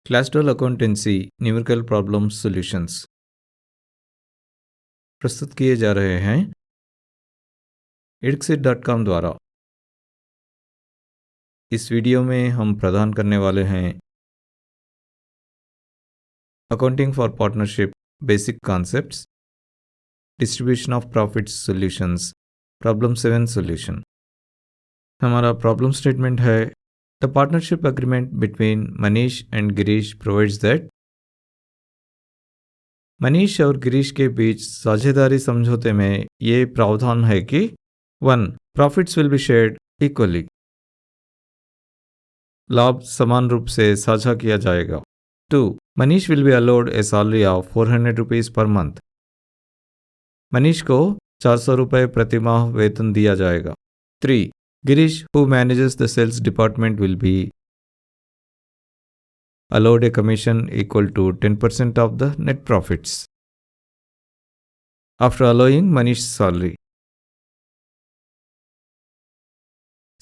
क्लासडोल accountancy numerical problem solutions प्रस्तुत किए जा रहे हैं edxit.com द्वारा। इस वीडियो में हम प्रदान करने वाले हैं accounting for partnership basic concepts, distribution of profits solutions, problem 7 solution. हमारा प्रॉब्लम स्टेटमेंट है the partnership agreement between Manish and Girish provides that. Manish और गिरीश के बीच साझेदारी समझौते में ये प्रावधान है कि 1. Profits will be shared equally, लाभ समान रूप से साझा किया जाएगा। 2. Manish will be allowed A salary of 400 rupees per month, Manish को 400 रुपये प्रति माह वेतन दिया जाएगा। 3. Girish who manages the sales department will be allowed a commission equal to 10% of the net profits after allowing Manish's salary।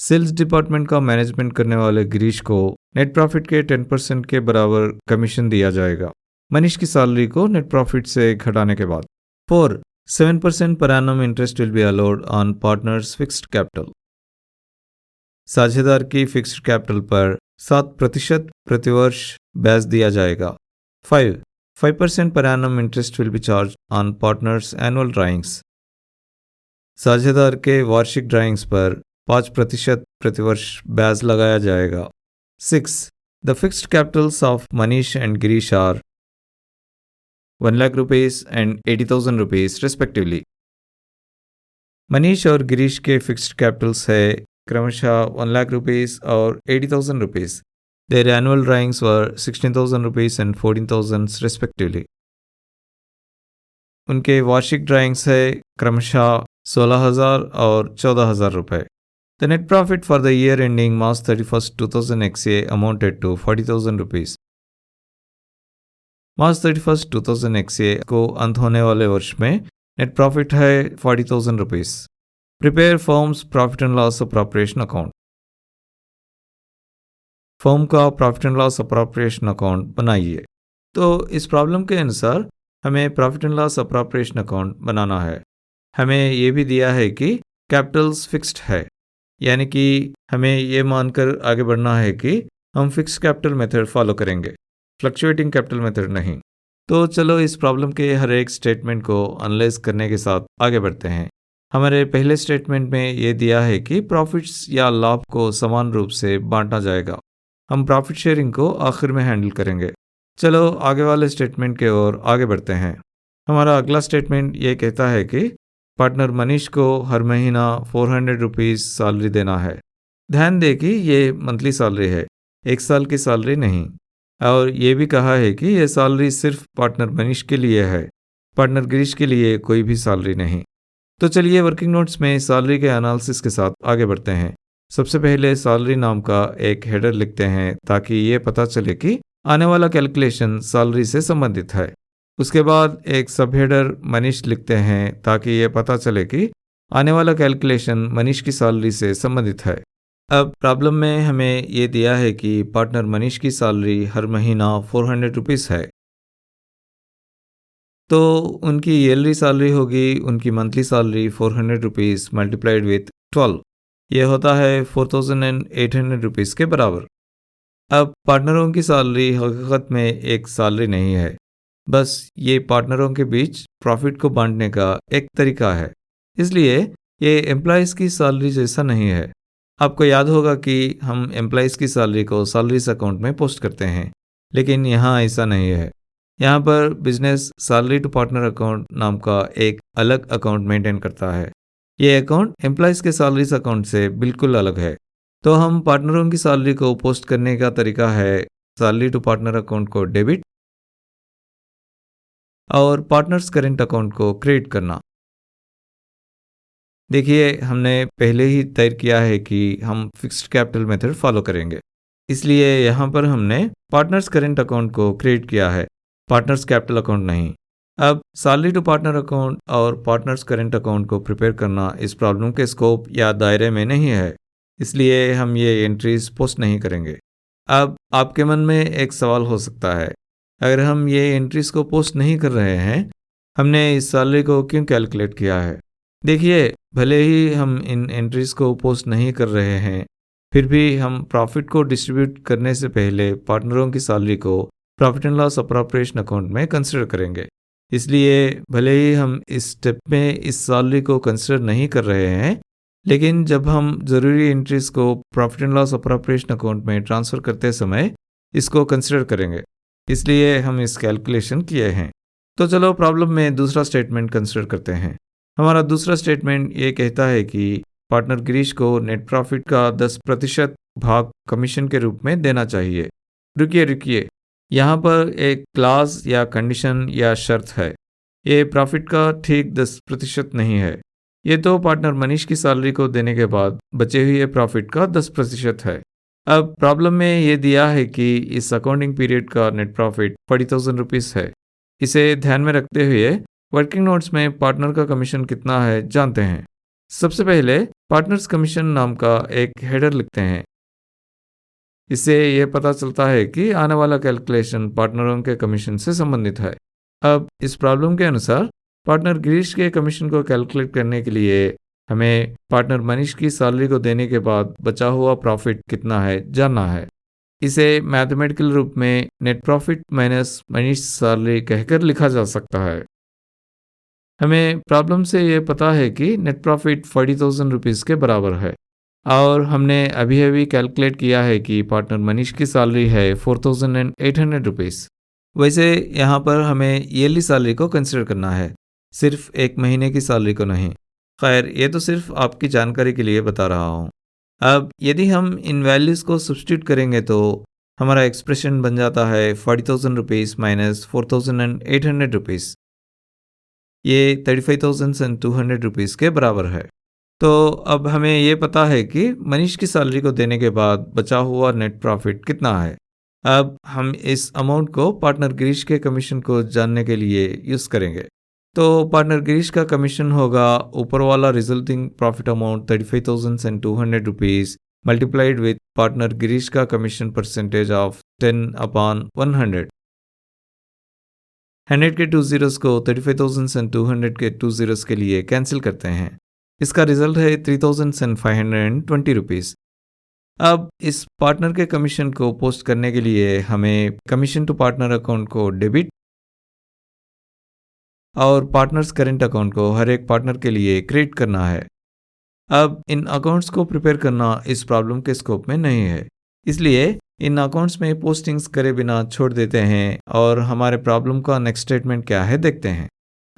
Sales department का management करने वाले गिरीश को नेट प्रॉफिट के 10% के बराबर कमीशन दिया जाएगा मनीष की सैलरी को नेट प्रॉफिट से घटाने के बाद। 4. 7% per annum interest will be allowed on partners fixed capital, साझेदार की फिक्स्ड कैपिटल पर 7% प्रतिवर्ष ब्याज दिया जाएगा। 5. 5% per annum interest will be charged on partners annual drawings, साझेदार के वार्षिक ड्राइंग्स पर 5% प्रतिवर्ष ब्याज लगाया जाएगा। 6. The fixed capitals of Manish and Girish are 1 lakh rupees and 80,000 rupees respectively। Manish और गिरीश के फिक्स्ड कैपिटल्स है क्रमशः 1 लाख रुपीस और 80,000 rupees. Their annual drawings were 16,000 rupees and 14,000 respectively. उनके वार्षिक ड्राइंग्स है क्रमशः 16,000 और 14,000 रुपये। The net profit for the year ending March 31, 2000 XA amounted to 40,000 rupees. March 31, 2000 XA को अंत होने वाले वर्ष में नेट प्रॉफिट है 40,000 rupees. Prepare firm's profit and loss appropriation account, firm का profit and loss appropriation account बनाइए। तो इस प्रॉब्लम के अनुसार हमें profit and loss appropriation account बनाना है। हमें ये भी दिया है कि कैपिटल्स फिक्स्ड है, यानी कि हमें ये मानकर आगे बढ़ना है कि हम फिक्स्ड कैपिटल मेथड फॉलो करेंगे, फ्लक्चुएटिंग कैपिटल मेथड नहीं। तो चलो इस प्रॉब्लम के हर एक स्टेटमेंट को एनालाइज करने के साथ आगे बढ़ते हैं। हमारे पहले स्टेटमेंट में ये दिया है कि प्रॉफिट्स या लाभ को समान रूप से बांटा जाएगा। हम प्रॉफिट शेयरिंग को आखिर में हैंडल करेंगे। चलो आगे वाले स्टेटमेंट के ओर आगे बढ़ते हैं। हमारा अगला स्टेटमेंट ये कहता है कि पार्टनर मनीष को हर महीना 400 रुपीज़ सैलरी देना है। ध्यान दें कि ये मंथली सैलरी है, 1 साल की सैलरी नहीं। और ये भी कहा है कि ये सैलरी सिर्फ पार्टनर मनीष के लिए है, पार्टनर गिरीश के लिए कोई भी सैलरी नहीं। तो चलिए वर्किंग नोट्स में सैलरी के एनालिसिस के साथ आगे बढ़ते हैं। सबसे पहले सैलरी नाम का एक हेडर लिखते हैं ताकि ये पता चले कि आने वाला कैलकुलेशन सैलरी से संबंधित है। उसके बाद एक सब हेडर मनीष लिखते हैं ताकि ये पता चले कि आने वाला कैलकुलेशन मनीष की सैलरी से संबंधित है। अब प्रॉब्लम में हमें ये दिया है कि पार्टनर मनीष की सैलरी हर महीना 400 रुपीज़ है। तो उनकी ईयरली सैलरी होगी उनकी monthly salary 400 rupees multiplied with 12, ये होता है 4,800 रुपीज़ के बराबर। अब पार्टनरों की सैलरी हकीकत में एक सैलरी नहीं है, बस ये पार्टनरों के बीच प्रॉफिट को बांटने का एक तरीका है, इसलिए ये एम्प्लॉयज़ की सैलरी जैसा नहीं है। आपको याद होगा कि हम एम्प्लॉयज़ की सैलरी को सैलरीज अकाउंट में पोस्ट करते हैं, लेकिन यहाँ ऐसा नहीं है। यहाँ पर business salary to partner account नाम का एक अलग अकाउंट मेंटेन करता है। ये अकाउंट एम्प्लॉयज़ के सैलरीज अकाउंट से बिल्कुल अलग है। तो हम पार्टनरों की सैलरी को पोस्ट करने का तरीका है सैलरी टू पार्टनर अकाउंट को डेबिट और पार्टनर्स करेंट अकाउंट को क्रेडिट करना। देखिए हमने पहले ही तय किया है कि हम फिक्स्ड कैपिटल मेथड फॉलो करेंगे, इसलिए यहाँ पर हमने पार्टनर्स करेंट अकाउंट को क्रिएट किया है, पार्टनर्स कैपिटल अकाउंट नहीं। अब सैलरी टू पार्टनर अकाउंट और पार्टनर्स करेंट अकाउंट को प्रिपेयर करना इस प्रॉब्लम के स्कोप या दायरे में नहीं है, इसलिए हम ये एंट्रीज पोस्ट नहीं करेंगे। अब आपके मन में एक सवाल हो सकता है, अगर हम ये एंट्रीज को पोस्ट नहीं कर रहे हैं, हमने इस सैलरी को क्यों कैलकुलेट किया है? देखिए, भले ही हम इन एंट्रीज को पोस्ट नहीं कर रहे हैं, फिर भी हम प्रॉफिट को डिस्ट्रीब्यूट करने से पहले पार्टनरों की सैलरी को profit and loss appropriation account में कंसिडर करेंगे। इसलिए भले ही हम इस स्टेप में इस सैलरी को कंसिडर नहीं कर रहे हैं, लेकिन जब हम ज़रूरी एंट्रीज को profit and loss appropriation account में ट्रांसफ़र करते समय इसको कंसिडर करेंगे। इसलिए हम इस कैलकुलेशन किए हैं। तो चलो प्रॉब्लम में दूसरा स्टेटमेंट कंसिडर करते हैं। हमारा दूसरा स्टेटमेंट ये कहता है कि पार्टनर गिरीश को नेट प्रॉफिट का 10% भाग कमीशन के रूप में देना चाहिए। रुकिए, यहाँ पर एक क्लास या कंडीशन या शर्त है। ये प्रॉफिट का ठीक 10% नहीं है। ये तो पार्टनर मनीष की सैलरी को देने के बाद बचे हुए प्रॉफिट का 10% है। अब प्रॉब्लम में ये दिया है कि इस अकाउंटिंग पीरियड का नेट प्रॉफिट 40,000 रुपीज़ है। इसे ध्यान में रखते हुए वर्किंग नोट्स में पार्टनर का कमीशन कितना है जानते हैं। सबसे पहले पार्टनर्स कमीशन नाम का एक हेडर लिखते हैं। इससे यह पता चलता है कि आने वाला कैलकुलेशन पार्टनरों के कमीशन से संबंधित है। अब इस प्रॉब्लम के अनुसार पार्टनर गिरीश के कमीशन को कैलकुलेट करने के लिए हमें पार्टनर मनीष की सैलरी को देने के बाद बचा हुआ प्रॉफिट कितना है जानना है। इसे मैथमेटिकल रूप में net profit minus Manish salary कहकर लिखा जा सकता है। हमें प्रॉब्लम से ये पता है कि नेट प्रॉफिट 40,000 रुपीज़ के बराबर है और हमने अभी कैलकुलेट किया है कि पार्टनर मनीष की सैलरी है 4,800 रुपीज़। वैसे यहाँ पर हमें ईयरली सैलरी को कंसिडर करना है, सिर्फ एक महीने की सैलरी को नहीं। खैर, ये तो सिर्फ आपकी जानकारी के लिए बता रहा हूँ। अब यदि हम इन वैल्यूज़ को सब्स्टिट्यूट करेंगे तो हमारा एक्सप्रेशन बन जाता है 40,000 रुपीज़ माइनस 4,800 रुपीज़। ये 35,200 रुपीज़ के बराबर है। तो अब हमें ये पता है कि मनीष की सैलरी को देने के बाद बचा हुआ नेट प्रॉफिट कितना है। अब हम इस अमाउंट को पार्टनर गिरीश के कमीशन को जानने के लिए यूज़ करेंगे। तो पार्टनर गिरीश का कमीशन होगा ऊपर वाला resulting profit amount 35,200 rupees multiplied with partner Girish का कमीशन परसेंटेज ऑफ 10/100। 100 के 2 ज़ीरोज़ को 35,200 के 2 ज़ीरोज़ के लिए कैंसिल करते हैं। इसका रिजल्ट है 3,520 रुपीज़। अब इस पार्टनर के कमीशन को पोस्ट करने के लिए हमें कमीशन टू पार्टनर अकाउंट को डेबिट और पार्टनर्स करेंट अकाउंट को हर एक पार्टनर के लिए क्रिएट करना है। अब इन अकाउंट्स को प्रिपेयर करना इस प्रॉब्लम के स्कोप में नहीं है, इसलिए इन अकाउंट्स में पोस्टिंग्स करे बिना छोड़ देते हैं और हमारे प्रॉब्लम का नेक्स्ट स्टेटमेंट क्या है देखते हैं।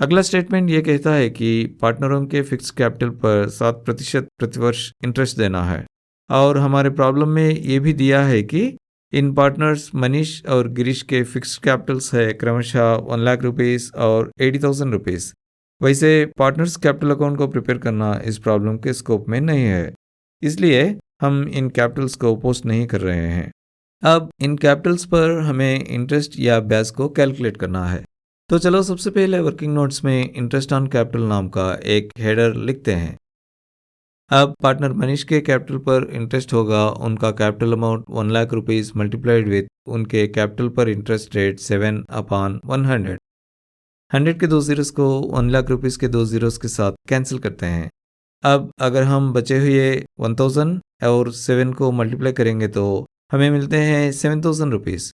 अगला स्टेटमेंट ये कहता है कि पार्टनरों के फिक्स कैपिटल पर 7% प्रतिवर्ष इंटरेस्ट देना है और हमारे प्रॉब्लम में ये भी दिया है कि इन पार्टनर्स मनीष और गिरीश के फिक्स कैपिटल्स है क्रमशः 1 लाख रुपीज़ और 80,000 रुपीज़। वैसे पार्टनर्स कैपिटल अकाउंट को प्रिपेयर करना इस प्रॉब्लम के स्कोप में नहीं है, इसलिए हम इन कैपिटल्स को पोस्ट नहीं कर रहे हैं। अब इन कैपिटल्स पर हमें इंटरेस्ट या ब्याज को कैलकुलेट करना है। तो चलो सबसे पहले वर्किंग नोट्स में इंटरेस्ट ऑन कैपिटल नाम का एक हेडर लिखते हैं। अब पार्टनर मनीष के कैपिटल पर इंटरेस्ट होगा उनका capital amount 1 lakh rupees multiplied with उनके कैपिटल पर इंटरेस्ट रेट 7/100। 100 के 2 ज़ीरोज़ को 1 लाख रुपीज़ के 2 ज़ीरोज़ के साथ कैंसिल करते हैं। अब अगर हम बचे हुए 1,000 और 7 को मल्टीप्लाई करेंगे तो हमें मिलते हैं 7,000 रुपीज़।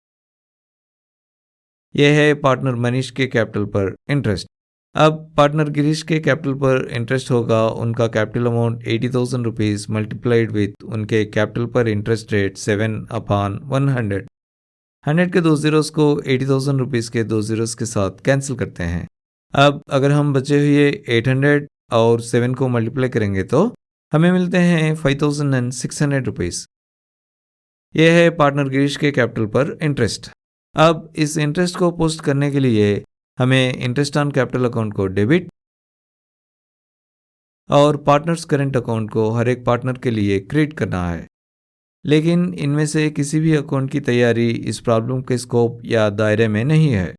यह है पार्टनर मनीष के कैपिटल पर इंटरेस्ट। अब पार्टनर गिरीश के कैपिटल पर इंटरेस्ट होगा उनका capital amount 80,000 rupees multiplied with उनके कैपिटल पर इंटरेस्ट रेट 7/100। 100 के 2 ज़ीरोज़ को 80,000 रुपीज़ के 2 ज़ीरोज़ के साथ कैंसिल करते हैं। अब अगर हम बचे हुए 800 और 7 को मल्टीप्लाई करेंगे तो हमें मिलते हैं 5,600 रुपीज़। यह है पार्टनर गिरीश के कैपिटल पर इंटरेस्ट। अब इस इंटरेस्ट को पोस्ट करने के लिए हमें इंटरेस्ट ऑन कैपिटल अकाउंट को डेबिट और पार्टनर्स करेंट अकाउंट को हर एक पार्टनर के लिए क्रिएट करना है। लेकिन इनमें से किसी भी अकाउंट की तैयारी इस प्रॉब्लम के स्कोप या दायरे में नहीं है,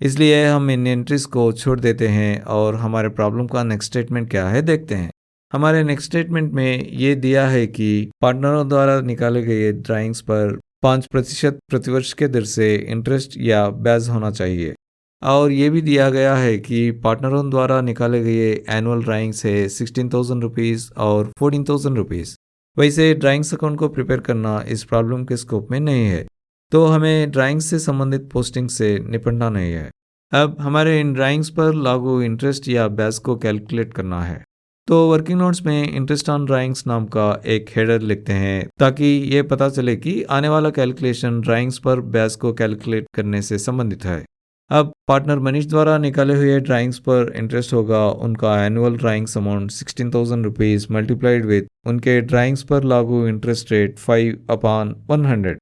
इसलिए हम इन एंट्रीज को छोड़ देते हैं और हमारे प्रॉब्लम का नेक्स्ट स्टेटमेंट क्या है देखते हैं। हमारे नेक्स्ट स्टेटमेंट में ये दिया है कि पार्टनरों द्वारा निकाले गए ड्राइंग्स पर 5% प्रतिवर्ष के दर से इंटरेस्ट या ब्याज होना चाहिए। और ये भी दिया गया है कि पार्टनरों द्वारा निकाले गए एनुअल ड्राइंग्स है 16,000 रुपीज़ और 14,000 रुपीज़। वैसे ड्राइंग्स अकाउंट को प्रिपेयर करना इस प्रॉब्लम के स्कोप में नहीं है, तो हमें ड्राइंग्स से संबंधित पोस्टिंग से निपटना नहीं है। अब हमारे इन ड्राइंग्स पर लागू इंटरेस्ट या ब्याज को कैलकुलेट करना है। तो वर्किंग नोट्स में इंटरेस्ट ऑन ड्राइंग्स नाम का एक हेडर लिखते हैं ताकि ये पता चले कि आने वाला कैलकुलेशन ड्राइंग्स पर ब्याज को कैलकुलेट करने से संबंधित है। अब पार्टनर मनीष द्वारा निकाले हुए ड्राइंग्स पर इंटरेस्ट होगा उनका annual drawings amount 16,000 rupees multiplied with उनके ड्राइंग्स पर लागू इंटरेस्ट रेट 5/100।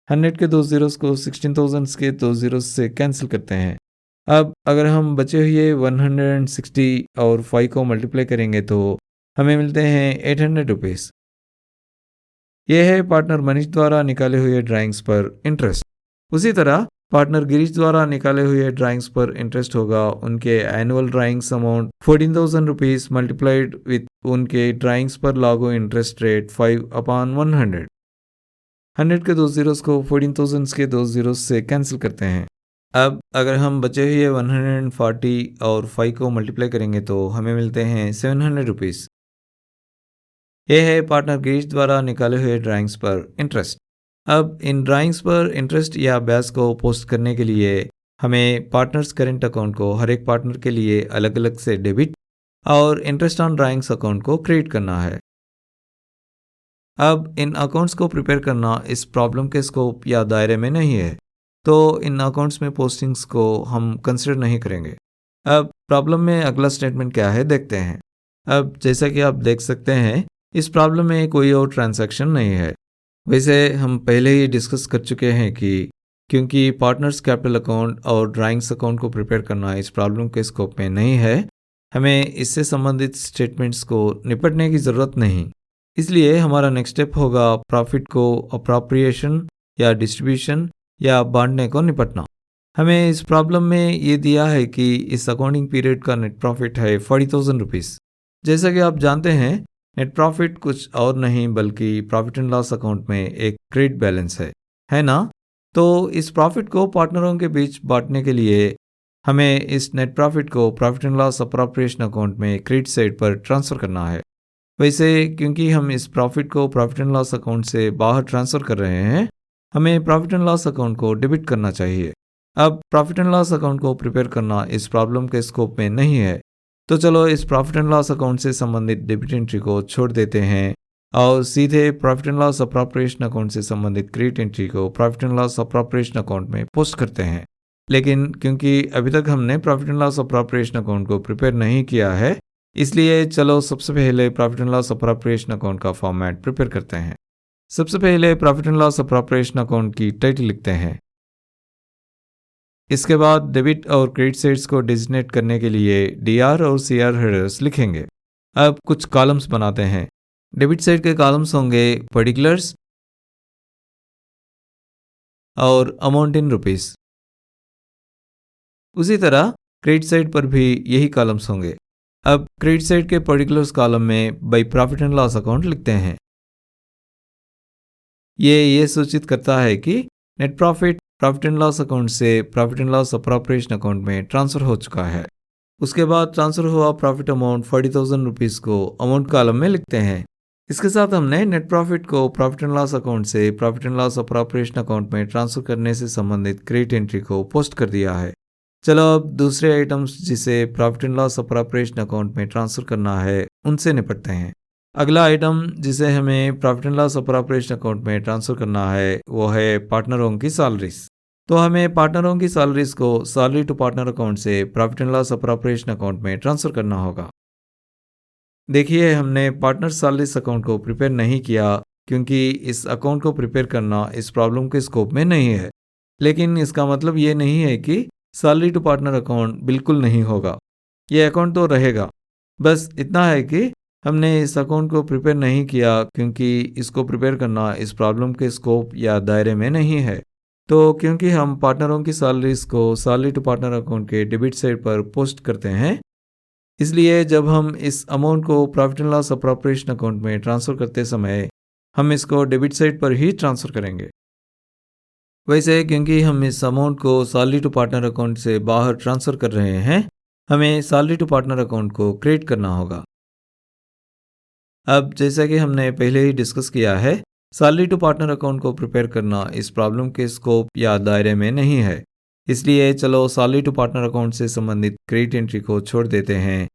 100 के 2 जीरोस को 16,000 के 2 जीरोस से कैंसिल करते हैं। अब अगर हम बचे हुए 160 और 5 को मल्टीप्लाई करेंगे तो हमें मिलते हैं 800 रुपीज़। यह है पार्टनर मनीष द्वारा निकाले हुए ड्राइंग्स पर इंटरेस्ट। उसी तरह पार्टनर गिरीश द्वारा निकाले हुए ड्राइंग्स पर इंटरेस्ट होगा उनके annual drawings amount 14,000 rupees multiplied with उनके ड्राइंग्स पर लागू इंटरेस्ट रेट 5/100। 100 के 2 जीरोस को 14,000 के 2 जीरोस से कैंसिल करते हैं। अब अगर हम बचे हुए 140 और 5 को मल्टीप्लाई करेंगे तो हमें मिलते हैं 700 रुपीज़। यह है पार्टनर गिरीश द्वारा निकाले हुए ड्राइंग्स पर इंटरेस्ट। अब इन ड्राइंग्स पर इंटरेस्ट या ब्याज को पोस्ट करने के लिए हमें पार्टनर्स करेंट अकाउंट को हर एक पार्टनर के लिए अलग अलग से डेबिट और इंटरेस्ट ऑन ड्राइंग्स अकाउंट को क्रिएट करना है। अब इन अकाउंट्स को प्रिपेयर करना इस प्रॉब्लम के स्कोप या दायरे में नहीं है, तो इन अकाउंट्स में पोस्टिंग्स को हम कंसिडर नहीं करेंगे। अब प्रॉब्लम में अगला स्टेटमेंट क्या है देखते हैं। अब जैसा कि आप देख सकते हैं इस प्रॉब्लम में कोई और ट्रांजैक्शन नहीं है। वैसे हम पहले ही डिस्कस कर चुके हैं कि क्योंकि पार्टनर्स कैपिटल अकाउंट और ड्राइंग्स अकाउंट को प्रिपेयर करना इस प्रॉब्लम के स्कोप में नहीं है, हमें इससे संबंधित स्टेटमेंट्स को निपटने की ज़रूरत नहीं। इसलिए हमारा नेक्स्ट स्टेप होगा प्रॉफिट को अप्रोप्रिएशन या डिस्ट्रीब्यूशन या बांटने को निपटना। हमें इस प्रॉब्लम में ये दिया है कि इस अकाउंटिंग पीरियड का नेट प्रॉफिट है 40,000 रुपीज़। जैसा कि आप जानते हैं नेट प्रॉफिट कुछ और नहीं बल्कि प्रॉफिट एंड लॉस अकाउंट में एक क्रेडिट बैलेंस है ना। तो इस प्रॉफिट को पार्टनरों के बीच बांटने के लिए हमें इस नेट प्रॉफिट को profit and loss appropriation account में क्रेडिट साइड पर ट्रांसफ़र करना है। वैसे क्योंकि हम इस प्रॉफिट को प्रॉफिट एंड लॉस अकाउंट से बाहर ट्रांसफ़र कर रहे हैं, हमें प्रॉफिट एंड लॉस अकाउंट को डेबिट करना चाहिए। अब प्रॉफिट एंड लॉस अकाउंट को प्रिपेयर करना इस प्रॉब्लम के स्कोप में नहीं है, तो चलो इस प्रॉफिट एंड लॉस अकाउंट से संबंधित डेबिट एंट्री को छोड़ देते हैं और सीधे profit and loss appropriation account से संबंधित क्रेडिट एंट्री को profit and loss appropriation account में पोस्ट करते हैं। लेकिन क्योंकि अभी तक हमने profit and loss appropriation account को प्रिपेयर नहीं किया है, इसलिए चलो सबसे पहले profit and loss appropriation account का फॉर्मेट प्रिपेयर करते हैं। सबसे पहले profit and loss appropriation account की टाइटल लिखते हैं। इसके बाद डेबिट और क्रेडिट साइड्स को डिजिग्नेट करने के लिए डीआर और सीआर हेडर्स लिखेंगे। अब कुछ कॉलम्स बनाते हैं। डेबिट साइड के कॉलम्स होंगे पर्टिकुलर्स और अमाउंट इन रुपीस। उसी तरह क्रेडिट साइड पर भी यही कॉलम्स होंगे। अब क्रेडिट साइड के पर्टिकुलर्स कॉलम में by profit and loss account लिखते हैं। ये सूचित करता है कि net profit profit and loss account से profit and loss appropriation account में ट्रांसफर हो चुका है। उसके बाद ट्रांसफर हुआ प्रॉफिट अमाउंट 40,000 रुपीज़ को अमाउंट कॉलम में लिखते हैं। इसके साथ हमने नेट प्रॉफिट को प्रॉफिट एंड लॉस अकाउंट से profit and loss appropriation account में ट्रांसफर करने से संबंधित क्रेडिट एंट्री को पोस्ट कर दिया है। चलो अब दूसरे आइटम्स जिसे profit and loss appropriation account में ट्रांसफर करना है उनसे निपटते हैं। अगला आइटम जिसे हमें profit and loss appropriation account में ट्रांसफर करना है वो है पार्टनरों की सैलरीज। तो हमें पार्टनरों की सैलरीज को सैलरी टू पार्टनर अकाउंट से profit and loss appropriation account में ट्रांसफर करना होगा। देखिए हमने पार्टनर सैलरीज अकाउंट को प्रिपेयर नहीं किया क्योंकि इस अकाउंट को प्रिपेयर करना इस प्रॉब्लम के स्कोप में नहीं है। लेकिन इसका मतलब ये नहीं है कि सैलरी टू पार्टनर अकाउंट बिल्कुल नहीं होगा। ये अकाउंट तो रहेगा, बस इतना है कि हमने इस अकाउंट को प्रिपेयर नहीं किया क्योंकि इसको प्रिपेयर करना इस प्रॉब्लम के स्कोप या दायरे में नहीं है। तो क्योंकि हम पार्टनरों की सैलरीज को सैलरी टू पार्टनर अकाउंट के डेबिट साइड पर पोस्ट करते हैं, इसलिए जब हम इस अमाउंट को profit and loss appropriation account में ट्रांसफ़र करते समय हम इसको डेबिट साइड पर ही ट्रांसफ़र करेंगे। वैसे क्योंकि हम इस अमाउंट को सैलरी टू पार्टनर अकाउंट से बाहर ट्रांसफ़र कर रहे हैं, हमें सैलरी टू पार्टनर अकाउंट को क्रिएट करना होगा। अब जैसा कि हमने पहले ही डिस्कस किया है, सैलरी टू पार्टनर अकाउंट को प्रिपेयर करना इस प्रॉब्लम के स्कोप या दायरे में नहीं है। इसलिए चलो सैलरी टू पार्टनर अकाउंट से संबंधित क्रेडिट एंट्री को छोड़ देते हैं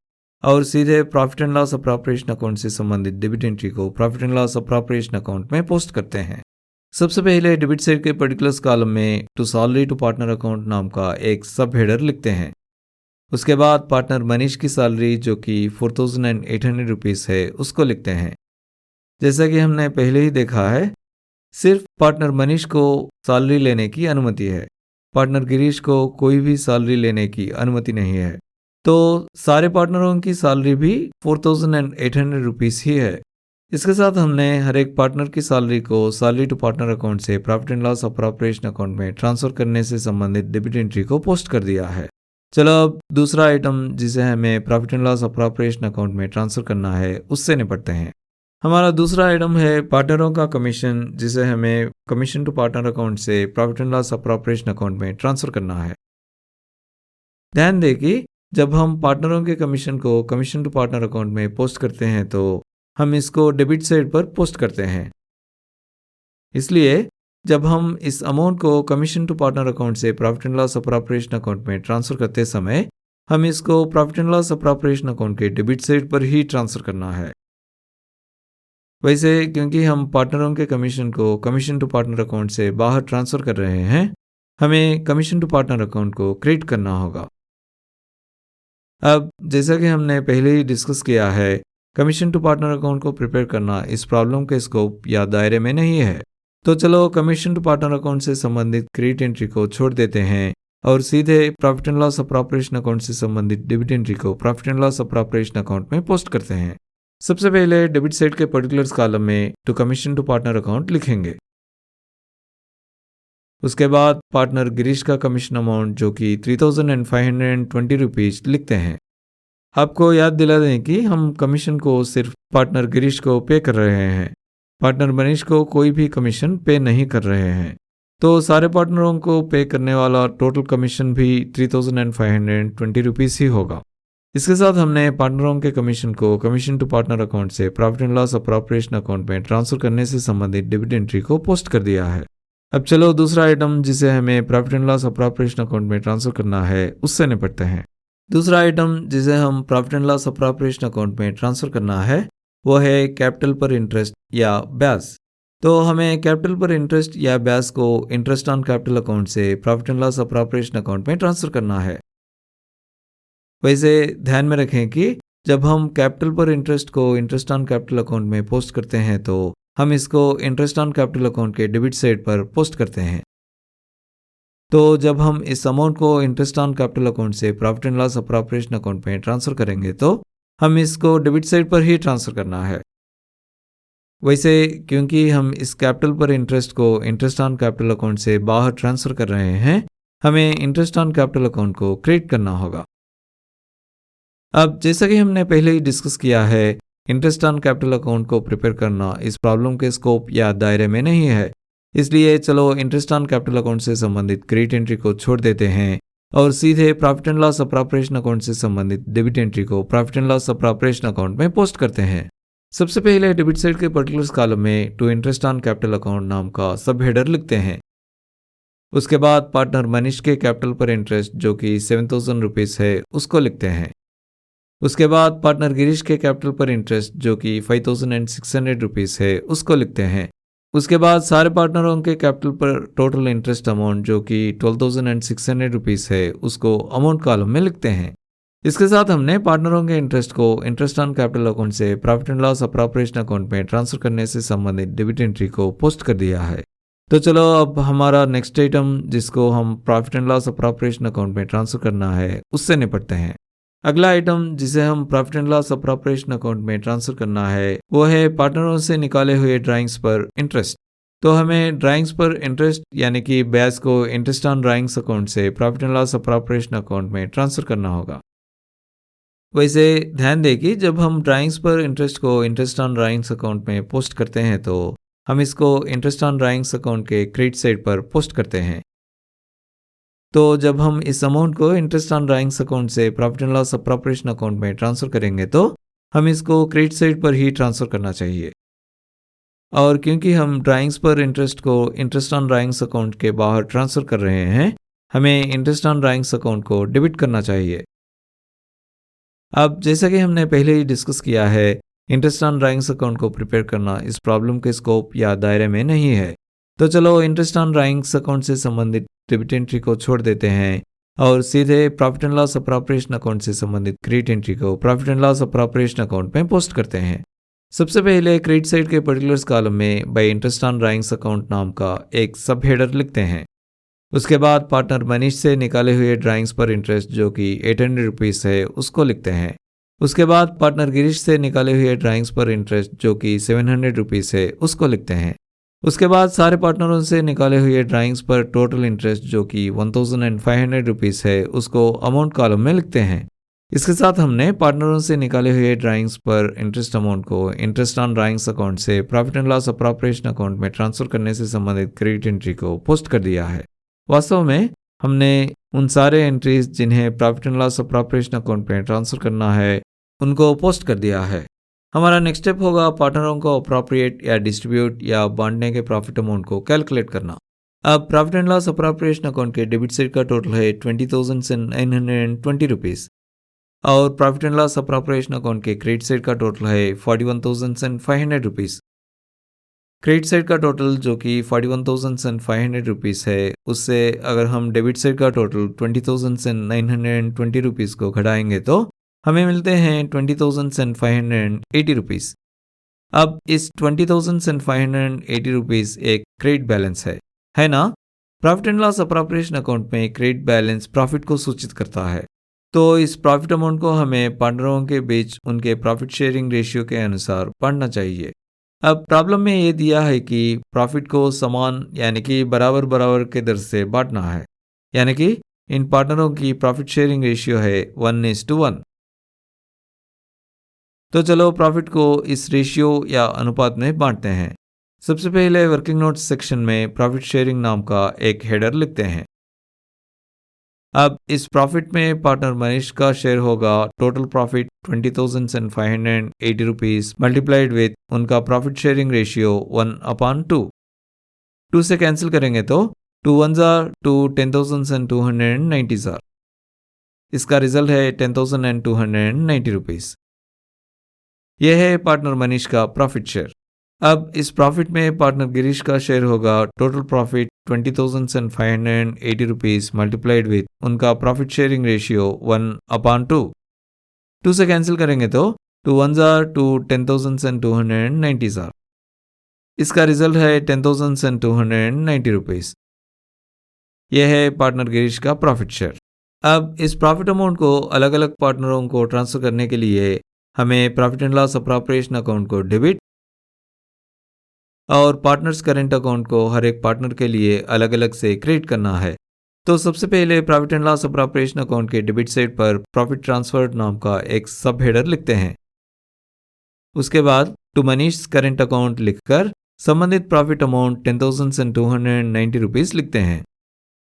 और सीधे profit and loss appropriation account से संबंधित डेबिट एंट्री को profit and loss appropriation account में पोस्ट करते हैं। सबसे पहले डेबिट साइड के पर्टिकुलर्स कॉलम में to salary to partner account नाम का एक सब हेडर लिखते हैं। उसके बाद पार्टनर मनीष की सैलरी जो कि 4,800 रुपीज़ है उसको लिखते हैं। जैसा कि हमने पहले ही देखा है, सिर्फ पार्टनर मनीष को सैलरी लेने की अनुमति है, पार्टनर गिरीश को कोई भी सैलरी लेने की अनुमति नहीं है। तो सारे पार्टनरों की सैलरी भी 4,800 रुपीज़ ही है। इसके साथ हमने हर एक पार्टनर की सैलरी को सैलरी टू पार्टनर अकाउंट से profit and loss appropriation account में ट्रांसफ़र करने से संबंधित डेबिट एंट्री को पोस्ट कर दिया है। चलो अब दूसरा आइटम जिसे हमें profit and loss appropriation account में ट्रांसफ़र करना है उससे निपटते हैं। हमारा दूसरा आइटम है पार्टनरों का कमीशन, जिसे हमें कमीशन टू पार्टनर अकाउंट से profit and loss appropriation account में ट्रांसफ़र करना है। ध्यान दें कि जब हम पार्टनरों के कमीशन को कमीशन टू पार्टनर अकाउंट में पोस्ट करते हैं तो हम इसको डेबिट साइड पर पोस्ट करते हैं। इसलिए जब हम इस अमाउंट को कमीशन टू पार्टनर अकाउंट से profit and loss appropriation account में ट्रांसफ़र करते समय हम इसको profit and loss appropriation account के डेबिट साइड पर ही ट्रांसफ़र करना है। वैसे क्योंकि हम पार्टनरों के कमीशन को कमीशन टू पार्टनर अकाउंट से बाहर ट्रांसफ़र कर रहे हैं, हमें कमीशन टू पार्टनर अकाउंट को क्रिएट करना होगा। अब जैसा कि हमने पहले ही डिस्कस किया है, कमीशन टू पार्टनर अकाउंट को प्रिपेयर करना इस प्रॉब्लम के स्कोप या दायरे में नहीं है। तो चलो कमीशन टू पार्टनर अकाउंट से संबंधित क्रेडिट एंट्री को छोड़ देते हैं और सीधे profit and loss appropriation account से संबंधित डेबिट एंट्री को profit and loss appropriation account में पोस्ट करते हैं। सबसे पहले डेबिट साइड के पर्टिकुलर्स कॉलम में to commission to partner account लिखेंगे। उसके बाद पार्टनर गिरीश का कमीशन अमाउंट जो कि 3,520 रुपीज़ लिखते हैं। आपको याद दिला दें कि हम कमीशन को सिर्फ पार्टनर गिरीश को पे कर रहे हैं, पार्टनर मनीष को कोई भी कमीशन पे नहीं कर रहे हैं। तो सारे पार्टनरों को पे करने वाला टोटल कमीशन भी 3,520 रुपीज़ ही होगा। इसके साथ हमने पार्टनरों के कमीशन को कमीशन टू पार्टनर अकाउंट से profit and loss appropriation account में ट्रांसफ़र करने से संबंधित डेबिट एंट्री को पोस्ट कर दिया है। अब चलो दूसरा आइटम जिसे हमें profit and loss appropriation account में ट्रांसफ़र करना है उससे निपटते हैं। दूसरा आइटम जिसे हम profit and loss appropriation account में ट्रांसफ़र करना है वो है कैपिटल पर इंटरेस्ट या ब्याज। तो हमें कैपिटल पर इंटरेस्ट या ब्याज को इंटरेस्ट ऑन कैपिटल अकाउंट से profit and loss appropriation account में ट्रांसफ़र करना है। वैसे ध्यान में रखें कि जब हम कैपिटल पर इंटरेस्ट को इंटरेस्ट ऑन कैपिटल अकाउंट में पोस्ट करते हैं तो हम इसको इंटरेस्ट ऑन कैपिटल अकाउंट के डेबिट साइड पर पोस्ट करते हैं। तो जब हम इस अमाउंट को इंटरेस्ट ऑन कैपिटल अकाउंट से profit and loss appropriation account में ट्रांसफ़र करेंगे तो हम इसको डेबिट साइड पर ही ट्रांसफ़र करना है। वैसे क्योंकि हम इस कैपिटल पर इंटरेस्ट को इंटरेस्ट ऑन कैपिटल अकाउंट से बाहर ट्रांसफ़र कर रहे हैं, हमें इंटरेस्ट ऑन कैपिटल अकाउंट को क्रिएट करना होगा। अब जैसा कि हमने पहले ही डिस्कस किया है, इंटरेस्ट ऑन कैपिटल अकाउंट को प्रिपेयर करना इस प्रॉब्लम के स्कोप या दायरे में नहीं है। इसलिए चलो इंटरेस्ट ऑन कैपिटल अकाउंट से संबंधित क्रेडिट एंट्री को छोड़ देते हैं और सीधे profit and loss appropriation account से संबंधित डेबिट एंट्री को profit and loss appropriation account में पोस्ट करते हैं। सबसे पहले डेबिट साइड के पर्टिकुलर्स कॉलम में to interest on capital account नाम का सब हेडर लिखते हैं। उसके बाद पार्टनर मनीष के कैपिटल पर इंटरेस्ट जो कि 7,000 रुपीज़ है उसको लिखते हैं। उसके बाद पार्टनर गिरीश के कैपिटल पर इंटरेस्ट जो कि 5,600 रुपीज़ है उसको लिखते हैं। उसके बाद सारे पार्टनरों के कैपिटल पर टोटल इंटरेस्ट अमाउंट जो कि 12,600 रुपीज़ है उसको अमाउंट कॉलम में लिखते हैं। इसके साथ हमने पार्टनरों के इंटरेस्ट को इंटरेस्ट ऑन कैपिटल अकाउंट से profit and loss appropriation account में ट्रांसफ़र करने से संबंधित डेबिट एंट्री को पोस्ट कर दिया है। तो चलो अब हमारा नेक्स्ट आइटम जिसको हम profit and loss appropriation account में ट्रांसफ़र करना है उससे निपटते हैं। अगला आइटम जिसे हम profit and loss appropriation account में ट्रांसफ़र करना है वो है पार्टनरों से निकाले हुए ड्राइंग्स पर इंटरेस्ट। तो हमें ड्राइंग्स पर इंटरेस्ट यानी कि ब्याज को इंटरेस्ट ऑन ड्राइंग्स अकाउंट से profit and loss appropriation account में ट्रांसफ़र करना होगा। वैसे ध्यान दें कि जब हम ड्राइंग्स पर इंटरेस्ट को इंटरेस्ट ऑन ड्राइंग्स अकाउंट में पोस्ट करते हैं तो हम इसको इंटरेस्ट ऑन ड्राइंग्स अकाउंट के क्रेडिट साइड पर पोस्ट करते हैं। तो जब हम इस अमाउंट को इंटरेस्ट ऑन ड्राइंग्स अकाउंट से profit and loss appropriation account में ट्रांसफ़र करेंगे तो हम इसको क्रेडिट साइड पर ही ट्रांसफ़र करना चाहिए। और क्योंकि हम ड्राइंग्स पर इंटरेस्ट को इंटरेस्ट ऑन ड्राइंग्स अकाउंट के बाहर ट्रांसफ़र कर रहे हैं, हमें इंटरेस्ट ऑन ड्राइंग्स अकाउंट को डेबिट करना चाहिए। अब जैसा कि हमने पहले ही डिस्कस किया है, इंटरेस्ट ऑन ड्राइंग्स अकाउंट को प्रिपेयर करना इस प्रॉब्लम के स्कोप या दायरे में नहीं है। तो चलो इंटरेस्ट ऑन ड्राइंग्स अकाउंट से संबंधित डेबिट एंट्री को छोड़ देते हैं और सीधे profit and loss appropriation account से संबंधित क्रेडिट एंट्री को profit and loss appropriation account में पोस्ट करते हैं। सबसे पहले क्रेडिट साइड के पर्टिकुलर्स कॉलम में bye interest on drawings account नाम का एक सब हेडर लिखते हैं। उसके बाद पार्टनर मनीष से निकाले हुए ड्राइंग्स पर इंटरेस्ट जो कि 800 रुपीज़ है उसको लिखते हैं। उसके बाद पार्टनर गिरीश से निकाले हुए ड्राइंग्स पर इंटरेस्ट जो कि 700 रुपीज़ है उसको लिखते हैं। उसके बाद सारे पार्टनरों से निकाले हुए ड्राइंग्स पर टोटल इंटरेस्ट जो कि 1500 रुपीज़ है उसको अमाउंट कॉलम में लिखते हैं। इसके साथ हमने पार्टनरों से निकाले हुए ड्राइंग्स पर इंटरेस्ट अमाउंट को इंटरेस्ट ऑन ड्राइंग्स अकाउंट से profit and loss appropriation account में ट्रांसफ़र करने से संबंधित क्रेडिट एंट्री को पोस्ट कर दिया है। वास्तव में हमने उन सारे एंट्रीज जिन्हें profit and loss appropriation account में ट्रांसफ़र करना है उनको पोस्ट कर दिया है। हमारा नेक्स्ट स्टेप होगा पार्टनरों को अप्रोप्रिएट या डिस्ट्रीब्यूट या बांटने के प्रॉफिट अमाउंट को कैलकुलेट करना। अब profit and loss appropriation account के डेबिट साइड का टोटल है 20,920 रुपीज़ और profit and loss appropriation account के क्रेडिट साइड का टोटल है 41,500 रुपीज़। क्रेडिट साइड का टोटल जो कि 41,500 रुपीज़ है, उससे अगर हम डेबिट साइड का टोटल 20,920 रुपीज़ को घटाएंगे तो हमें मिलते हैं 20,580 रुपीज़। अब इस 20,580 रुपीज़ एक क्रेडिट बैलेंस है ना? Profit and loss appropriation account में क्रेडिट बैलेंस प्रॉफिट को सूचित करता है। तो इस प्रॉफिट अमाउंट को हमें पार्टनरों के बीच उनके प्रॉफिट शेयरिंग रेशियो के अनुसार बांटना चाहिए। अब प्रॉब्लम में ये दिया है कि प्रॉफिट को समान यानी कि बराबर बराबर के दर से बांटना है, यानी कि इन पार्टनरों की प्रॉफिट शेयरिंग रेशियो है 1:1। तो चलो प्रॉफिट को इस रेशियो या अनुपात में बांटते हैं। सबसे पहले वर्किंग नोट्स सेक्शन में प्रॉफिट शेयरिंग नाम का एक हेडर लिखते हैं। अब इस प्रॉफिट में पार्टनर मनीष का शेयर होगा total profit 20,580 rupees multiplied with उनका प्रॉफिट शेयरिंग रेशियो 1/2। 2 से कैंसिल करेंगे तो 2 1 2 10,290 इसका रिजल्ट है 10,290 रुपीज़। यह है पार्टनर मनीष का प्रॉफिट शेयर। अब इस प्रॉफिट में पार्टनर गिरीश का शेयर होगा total profit 20,580 rupees multiplied with उनका प्रॉफिट शेयरिंग रेशियो 1/2। 2 से कैंसिल करेंगे तो 2 1 2 10,290 इसका रिजल्ट है 10,290 रुपीज़। यह है पार्टनर गिरीश का प्रॉफिट शेयर। अब इस प्रॉफिट अमाउंट को अलग अलग पार्टनरों को ट्रांसफ़र करने के लिए हमें profit and loss appropriation account को डेबिट और पार्टनर्स करेंट अकाउंट को हर एक पार्टनर के लिए अलग अलग से क्रेडिट करना है। तो सबसे पहले profit and loss appropriation account के डेबिट साइड पर प्रॉफिट ट्रांसफर नाम का एक सब हेडर लिखते हैं। उसके बाद टू मनीष करेंट अकाउंट लिखकर संबंधित प्रॉफिट अमाउंट 10,290 रुपीज़ लिखते हैं।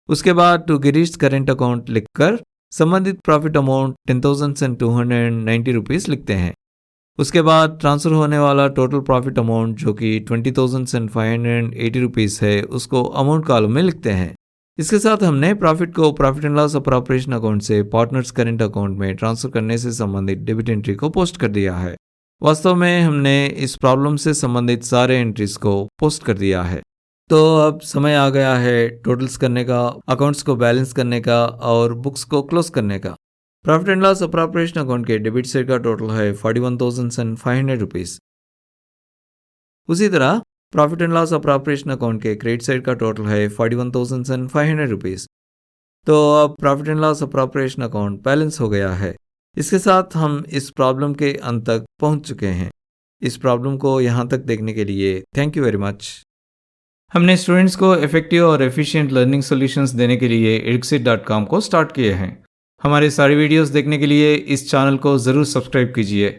उसके बाद टू गिरीश करेंट अकाउंट लिखकर संबंधित प्रॉफिट अमाउंट 10,290 रुपीज़ लिखते हैं। उसके बाद ट्रांसफ़र होने वाला टोटल प्रॉफिट अमाउंट जो कि 20,580 रुपीज़ है उसको अमाउंट कॉलम में लिखते हैं। इसके साथ हमने प्रॉफिट को profit and loss appropriation account से पार्टनर्स करेंट अकाउंट में ट्रांसफ़र करने से संबंधित डेबिट एंट्री को पोस्ट कर दिया है। वास्तव में हमने इस प्रॉब्लम से संबंधित सारे एंट्रीज को पोस्ट कर दिया है। तो अब समय आ गया है टोटल्स करने का, अकाउंट्स को बैलेंस करने का और बुक्स को क्लोज करने का। Profit and loss appropriation account के डेबिट साइड का टोटल है 41,500 रुपीज़। उसी तरह profit and loss appropriation account के क्रेडिट साइड का टोटल है 41,500 रुपीज़। तो अब profit and loss appropriation account balance हो गया है। इसके साथ हम इस प्रॉब्लम के अंत तक पहुंच चुके हैं। इस प्रॉब्लम को यहाँ तक देखने के लिए थैंक यू वेरी मच। हमने स्टूडेंट्स को इफेक्टिव और एफिशिएंट लर्निंग सॉल्यूशंस देने के लिए eduksit.com को स्टार्ट किए हैं। हमारे सारी वीडियोस देखने के लिए इस चैनल को ज़रूर सब्सक्राइब कीजिए।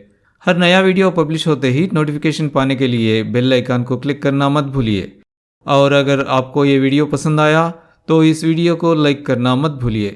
हर नया वीडियो पब्लिश होते ही नोटिफिकेशन पाने के लिए बेल आइकन को क्लिक करना मत भूलिए। और अगर आपको ये वीडियो पसंद आया तो इस वीडियो को लाइक करना मत भूलिए।